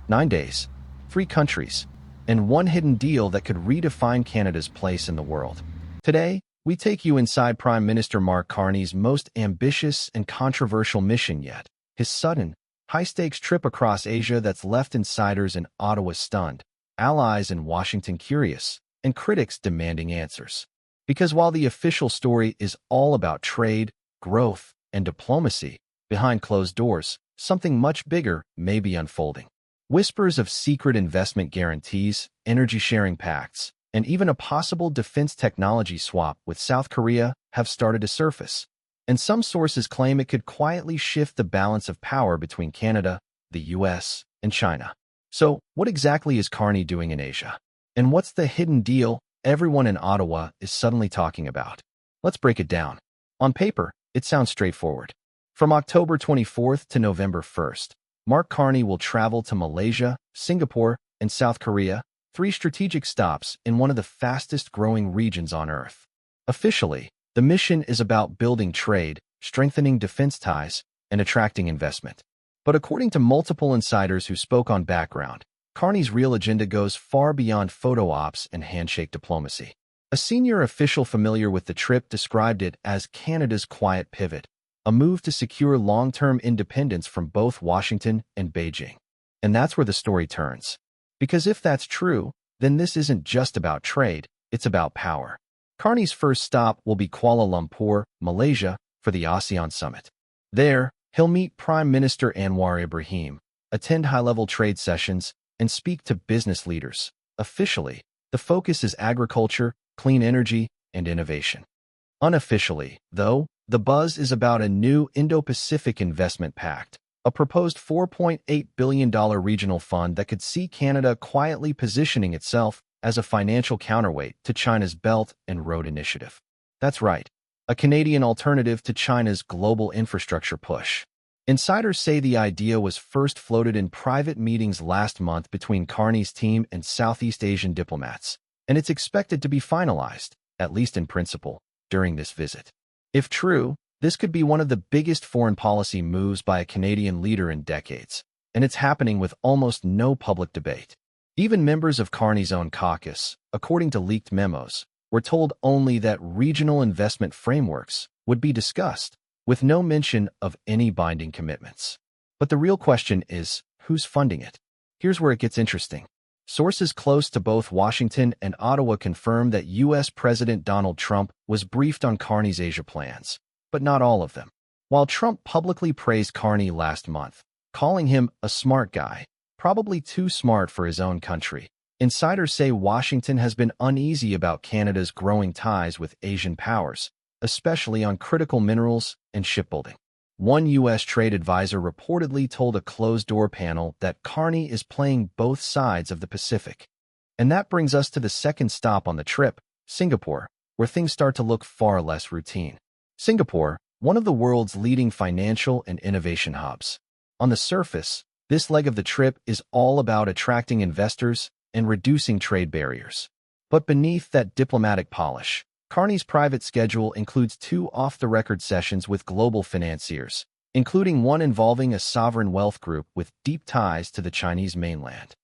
9 days, 3 countries, and one hidden deal that could redefine Canada's place in the world. Today, we take you inside Prime Minister Mark Carney's most ambitious and controversial mission yet, his sudden, high-stakes trip across Asia that's left insiders in Ottawa stunned, allies in Washington curious, and critics demanding answers. Because while the official story is all about trade, growth, and diplomacy, behind closed doors, something much bigger may be unfolding. Whispers of secret investment guarantees, energy-sharing pacts, and even a possible defense technology swap with South Korea have started to surface. And some sources claim it could quietly shift the balance of power between Canada, the US, and China. So, what exactly is Carney doing in Asia? And what's the hidden deal everyone in Ottawa is suddenly talking about? Let's break it down. On paper, it sounds straightforward. From October 24th to November 1st, Mark Carney will travel to Malaysia, Singapore, and South Korea, 3 strategic stops in one of the fastest-growing regions on Earth. Officially, the mission is about building trade, strengthening defense ties, and attracting investment. But according to multiple insiders who spoke on background, Carney's real agenda goes far beyond photo ops and handshake diplomacy. A senior official familiar with the trip described it as Canada's quiet pivot, a move to secure long-term independence from both Washington and Beijing. And that's where the story turns. Because if that's true, then this isn't just about trade, it's about power. Carney's first stop will be Kuala Lumpur, Malaysia, for the ASEAN summit. There, he'll meet Prime Minister Anwar Ibrahim, attend high-level trade sessions, and speak to business leaders. Officially, the focus is agriculture, clean energy, and innovation. Unofficially, though, the buzz is about a new Indo-Pacific investment pact, a proposed $4.8 billion regional fund that could see Canada quietly positioning itself as a financial counterweight to China's Belt and Road Initiative. That's right, a Canadian alternative to China's global infrastructure push. Insiders say the idea was first floated in private meetings last month between Carney's team and Southeast Asian diplomats, and it's expected to be finalized, at least in principle, during this visit. If true, this could be one of the biggest foreign policy moves by a Canadian leader in decades, and it's happening with almost no public debate. Even members of Carney's own caucus, according to leaked memos, were told only that regional investment frameworks would be discussed, with no mention of any binding commitments. But the real question is, who's funding it? Here's where it gets interesting. Sources close to both Washington and Ottawa confirm that U.S. President Donald Trump was briefed on Carney's Asia plans, but not all of them. While Trump publicly praised Carney last month, calling him a smart guy, probably too smart for his own country, insiders say Washington has been uneasy about Canada's growing ties with Asian powers, especially on critical minerals and shipbuilding. One U.S. trade advisor reportedly told a closed-door panel that Carney is playing both sides of the Pacific. And that brings us to the second stop on the trip, Singapore, where things start to look far less routine. Singapore, one of the world's leading financial and innovation hubs. On the surface, this leg of the trip is all about attracting investors and reducing trade barriers. But beneath that diplomatic polish, Carney's private schedule includes 2 off-the-record sessions with global financiers, including one involving a sovereign wealth group with deep ties to the Chinese mainland.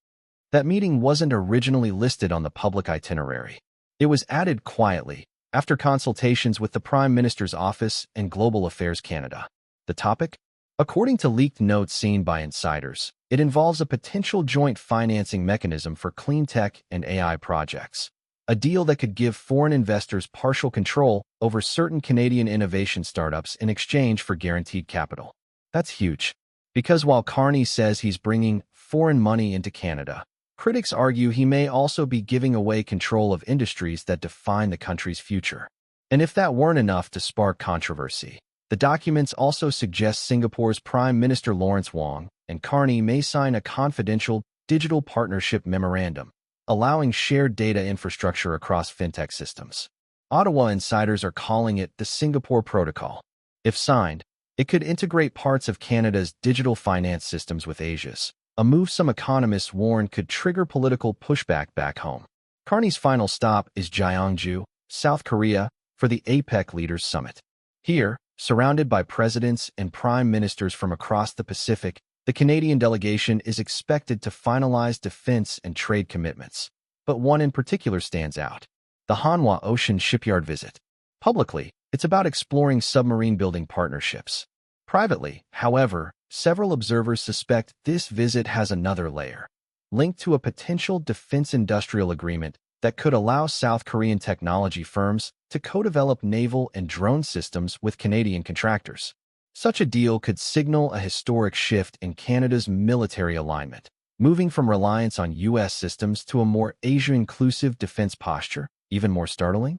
That meeting wasn't originally listed on the public itinerary. It was added quietly, after consultations with the Prime Minister's office and Global Affairs Canada. The topic? According to leaked notes seen by insiders, it involves a potential joint financing mechanism for clean tech and AI projects. A deal that could give foreign investors partial control over certain Canadian innovation startups in exchange for guaranteed capital. That's huge. Because while Carney says he's bringing foreign money into Canada, critics argue he may also be giving away control of industries that define the country's future. And if that weren't enough to spark controversy, the documents also suggest Singapore's Prime Minister Lawrence Wong and Carney may sign a confidential digital partnership memorandum, allowing shared data infrastructure across fintech systems. Ottawa insiders are calling it the Singapore Protocol. If signed, it could integrate parts of Canada's digital finance systems with Asia's, a move some economists warn could trigger political pushback back home. Carney's final stop is Gyeongju, South Korea, for the APEC Leaders Summit. Here, surrounded by presidents and prime ministers from across the Pacific, The Canadian delegation is expected to finalize defense and trade commitments, but one in particular stands out: the Hanwha Ocean Shipyard visit. Publicly, it's about exploring submarine building partnerships. Privately, however, several observers suspect this visit has another layer, linked to a potential defense industrial agreement that could allow South Korean technology firms to co-develop naval and drone systems with Canadian contractors. Such a deal could signal a historic shift in Canada's military alignment, moving from reliance on U.S. systems to a more Asia-inclusive defense posture. Even more startling?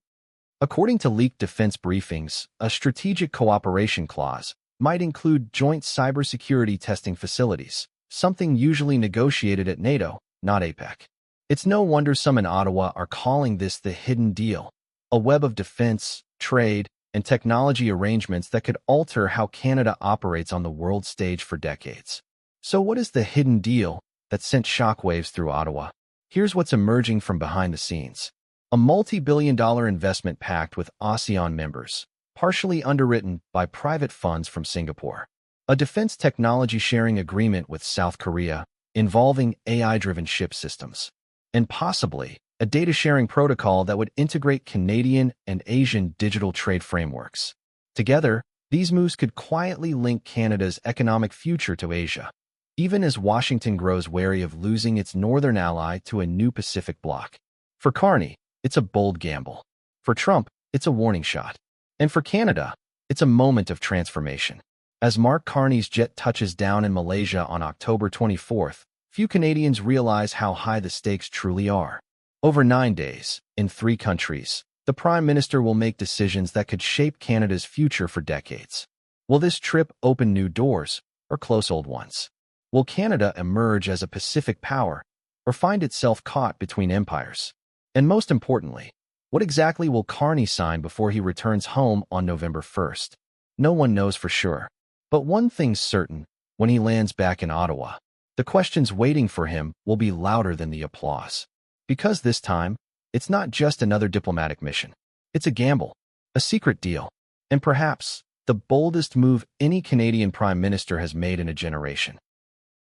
According to leaked defense briefings, a strategic cooperation clause might include joint cybersecurity testing facilities, something usually negotiated at NATO, not APEC. It's no wonder some in Ottawa are calling this the hidden deal, a web of defense, trade, and technology arrangements that could alter how Canada operates on the world stage for decades. So what is the hidden deal that sent shockwaves through Ottawa? Here's what's emerging from behind the scenes. A multi-billion-dollar investment pact with ASEAN members, partially underwritten by private funds from Singapore. A defense technology sharing agreement with South Korea involving AI-driven ship systems. And possibly a data sharing protocol that would integrate Canadian and Asian digital trade frameworks. Together, these moves could quietly link Canada's economic future to Asia, even as Washington grows wary of losing its northern ally to a new Pacific bloc. For Carney, it's a bold gamble. For Trump, it's a warning shot. And for Canada, it's a moment of transformation. As Mark Carney's jet touches down in Malaysia on October 24th, few Canadians realize how high the stakes truly are. Over 9 days, in 3 countries, the Prime Minister will make decisions that could shape Canada's future for decades. Will this trip open new doors or close old ones? Will Canada emerge as a Pacific power or find itself caught between empires? And most importantly, what exactly will Carney sign before he returns home on November 1st? No one knows for sure. But one thing's certain: when he lands back in Ottawa, the questions waiting for him will be louder than the applause. Because this time, it's not just another diplomatic mission. It's a gamble, a secret deal, and perhaps the boldest move any Canadian Prime Minister has made in a generation.